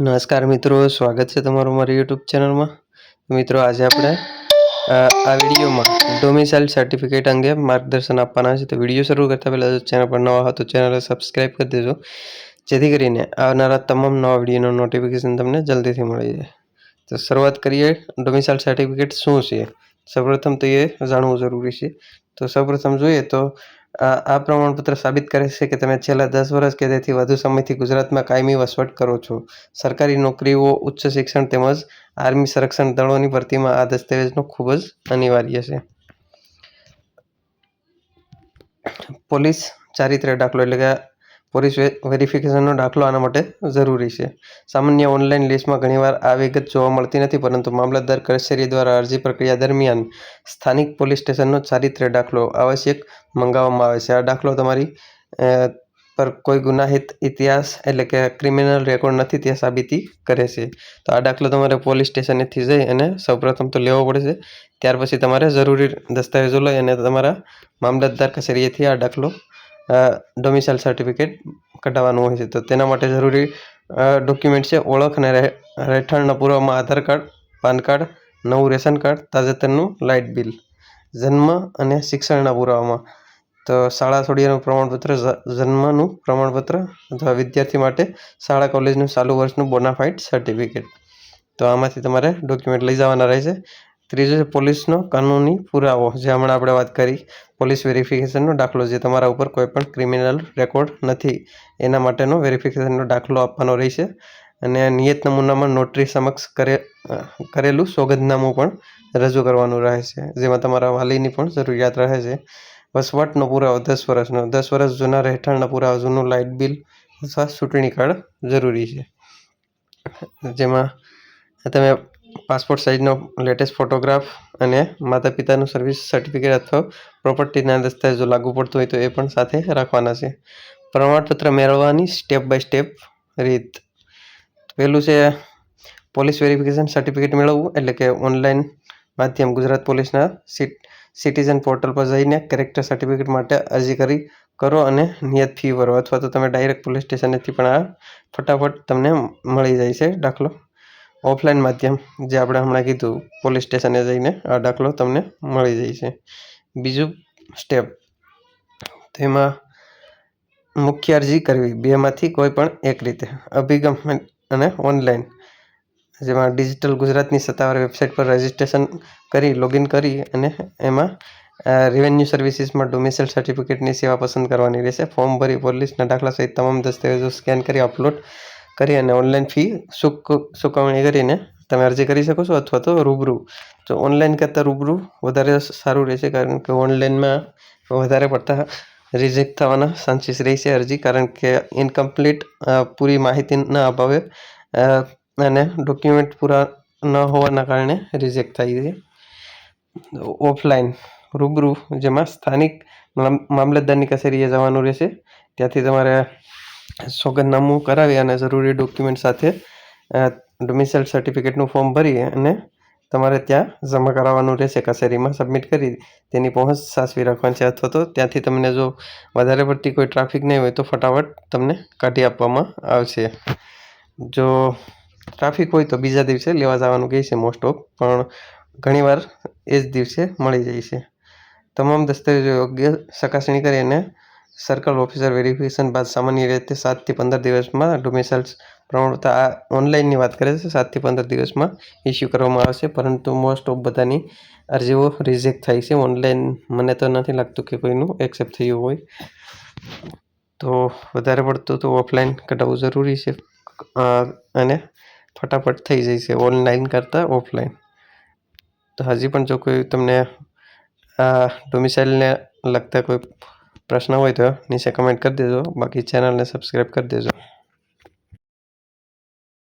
નમસ્કાર મિત્રો, સ્વાગત છે તમારું મારી યુટ્યુબ ચેનલમાં. મિત્રો, આજે આપણે આ વિડીયોમાં ડોમિસાઇલ સર્ટિફિકેટ અંગે માર્ગદર્શન આપવાના છે. તો વિડીયો શરૂ કરતાં પહેલાં જો ચેનલ પર નવા હો તો ચેનલને સબસ્ક્રાઈબ કરી દેજો, જેથી કરીને આવનારા તમામ નવા વિડીયોનું નોટિફિકેશન તમને જલ્દીથી મળી જાય. તો શરૂઆત કરીએ. ડોમિસાઇલ સર્ટિફિકેટ શું છે? સૌપ્રથમ તો એ જાણવું જરૂરી છે. તો સૌપ્રથમ જોઈએ તો આ પ્રમાણપત્ર સાબિત કરે છે કે તમે છેલ્લા 10 વર્ષ કે તેથી વધુ સમયથી ગુજરાતમાં કાયમી વસવાટ કરો છો. સરકારી નોકરીઓ, ઉચ્ચ શિક્ષણ તેમજ આર્મી સંરક્ષણ દળોની ભરતીમાં આ દસ્તાવેજનો ખૂબ જ અનિવાર્ય છે. પોલીસ ચારિત્ર્ય દાખલો એટલે કે પોલીસ વેરિફિકેશનનો દાખલો આના માટે જરૂરી છે. સામાન્ય ઓનલાઈન લિસ્ટમાં ઘણીવાર આ વિગત જોવા મળતી નથી, પરંતુ મામલતદાર કચેરી દ્વારા અરજી પ્રક્રિયા દરમિયાન સ્થાનિક પોલીસ સ્ટેશનનો ચારિત્ર્ય દાખલો આવશ્યક મંગાવવામાં આવે છે. આ દાખલો તમારી પર કોઈ ગુનાહિત ઇતિહાસ એટલે કે ક્રિમિનલ રેકોર્ડ નથી તે સાબિતી કરે છે. તો આ દાખલો તમારે પોલીસ સ્ટેશનેથી જઈ અને સૌપ્રથમ તો લેવો પડશે. ત્યાર પછી તમારે જરૂરી દસ્તાવેજો લઈ અને તમારા મામલતદાર કચેરીએથી આ દાખલો ડોમિસાઇલ સર્ટિફિકેટ કઢાવવાનું હોય છે. તો તેના માટે જરૂરી ડોક્યુમેન્ટ છે ઓળખ અને રહેઠાણના પુરાવામાં આધાર કાર્ડ, પાન કાર્ડ, નવું રેશન કાર્ડ, તાજેતરનું લાઇટ બિલ, જન્મ અને શિક્ષણના પુરાવામાં તો શાળા છોડ્યાનું પ્રમાણપત્ર, જન્મનું પ્રમાણપત્ર અથવા વિદ્યાર્થી માટે શાળા કોલેજનું ચાલુ વર્ષનું બોનાફાઇડ સર્ટિફિકેટ. તો આમાંથી તમારે ડોક્યુમેન્ટ લઈ જવાના રહેશે. ત્રીજું છે પોલીસનો કાનૂની પુરાવો, જે હમણાં આપણે વાત કરી. પોલીસ વેરિફિકેશનનો દાખલો, જે તમારા ઉપર કોઈ પણ ક્રિમિનલ રેકોર્ડ નથી એના માટેનો વેરિફિકેશનનો દાખલો આપવાનો રહેશે. અને નિયત નમૂનામાં નોટરી સમક્ષ કરેલું સોગંદનામું પણ રજૂ કરવાનું રહે છે, જેમાં તમારા વાલીની પણ જરૂરિયાત રહે છે. વસવાટનો પુરાવો 10 વર્ષનો, 10 વર્ષ જૂના રહેઠાણના પુરાવા, જૂનું લાઇટ બિલ અથવા ચૂંટણી કાર્ડ જરૂરી છે. જેમાં તમે પાસપોર્ટ સાઇઝનો લેટેસ્ટ ફોટોગ્રાફ અને માતા પિતાનું સર્વિસ સર્ટિફિકેટ અથવા પ્રોપર્ટીના દસ્તાવેજો લાગુ પડતું હોય તો એ પણ સાથે રાખવાના છે. પ્રમાણપત્ર મેળવવાની સ્ટેપ બાય સ્ટેપ રીત. પહેલું છે પોલીસ વેરિફિકેશન સર્ટિફિકેટ મેળવવું, એટલે કે ઓનલાઈન માધ્યમ ગુજરાત પોલીસના સિટીઝન પોર્ટલ પર જઈને કેરેક્ટર સર્ટિફિકેટ માટે અરજી કરો અને નિયત ફી ભરો, અથવા તો તમે ડાયરેક્ટ પોલીસ સ્ટેશનેથી પણ આ ફટાફટ તમને મળી જાય છે દાખલો. ઓફલાઈન માધ્યમ, જે આપણે હમણાં કીધું, પોલીસ સ્ટેશને જઈને આ દાખલો તમને મળી જાય છે. બીજું સ્ટેપ, તેમાં મુખ્ય અરજી કરવી, બેમાંથી કોઈ પણ એક રીતે, અભિગમ અને ઓનલાઈન, જેમાં ડિજિટલ ગુજરાતની સત્તાવાર વેબસાઇટ પર રજિસ્ટ્રેશન કરી લોગિન કરી અને એમાં રેવન્યુ સર્વિસીસમાં ડોમિસાઇલ સર્ટિફિકેટની સેવા પસંદ કરવાની રહેશે. ફોર્મ ભરી પોલીસના દાખલા સહિત તમામ દસ્તાવેજો સ્કેન કરી અપલોડ કરી અને ઓનલાઈન ફી ચૂકવણી કરીને તમે અરજી કરી શકો છો, અથવા તો રૂબરૂ. તો ઓનલાઈન કરતાં રૂબરૂ વધારે સારું રહેશે, કારણ કે ઓનલાઈનમાં વધારે પડતા રિજેક્ટ થવાના ચાન્સીસ રહેશે અરજી, કારણ કે ઇનકમ્પ્લીટ પૂરી માહિતીના અભાવે અને ડોક્યુમેન્ટ પૂરા ન હોવાના કારણે રિજેક્ટ થાય છે. ઓફલાઈન રૂબરૂ, જેમાં સ્થાનિક મામલતદારની કચેરીએ જવાનું રહેશે. ત્યાંથી તમારે સોગંદનામું કરાવી અને જરૂરી ડોક્યુમેન્ટ સાથે ડોમિસાઇલ સર્ટિફિકેટનું ફોર્મ ભરી અને તમારે ત્યાં જમા કરાવવાનું રહેશે. કચેરીમાં સબમિટ કરી તેની પહોંચ સાચવી રાખવાની છે, અથવા તો ત્યાંથી તમને જો વધારે પડતી કોઈ ટ્રાફિક નહીં હોય તો ફટાફટ તમને કાઢી આપવામાં આવશે. જો ટ્રાફિક હોય તો બીજા દિવસે લેવા જવાનું કહે છે મોસ્ટ ઓફ, પણ ઘણીવાર એ જ દિવસે મળી જાય છે. તમામ દસ્તાવેજો યોગ્ય ચકાસણી કરી અને સર્કલ ઓફિસર વેરિફિકેશન બાદ સામાન્ય રીતે 7 થી 15 દિવસમાં ડોમિસાઇલ પ્રમાણપત્ર, આ ઓનલાઈનની વાત કરે છે, 7 થી 15 દિવસમાં ઇસ્યુ કરવામાં આવશે. પરંતુ મોસ્ટ ઓફ બધાની અરજીઓ રિજેક્ટ થાય છે ઓનલાઈન. મને તો નથી લાગતું કે કોઈનું એક્સેપ્ટ થયું હોય. તો વધારે પડતું તો ઓફલાઈન કઢાવવું જરૂરી છે અને ફટાફટ થઈ જાય છે ઓનલાઈન કરતાં ઓફલાઈન. તો હજી પણ જો કોઈ તમને ડોમિસાઇલને લગતા કોઈ પ્રશ્ન હોય તો નીચે કમેન્ટ કરી દેજો. બાકી ચેનલને સબસ્ક્રાઈબ કરી દેજો.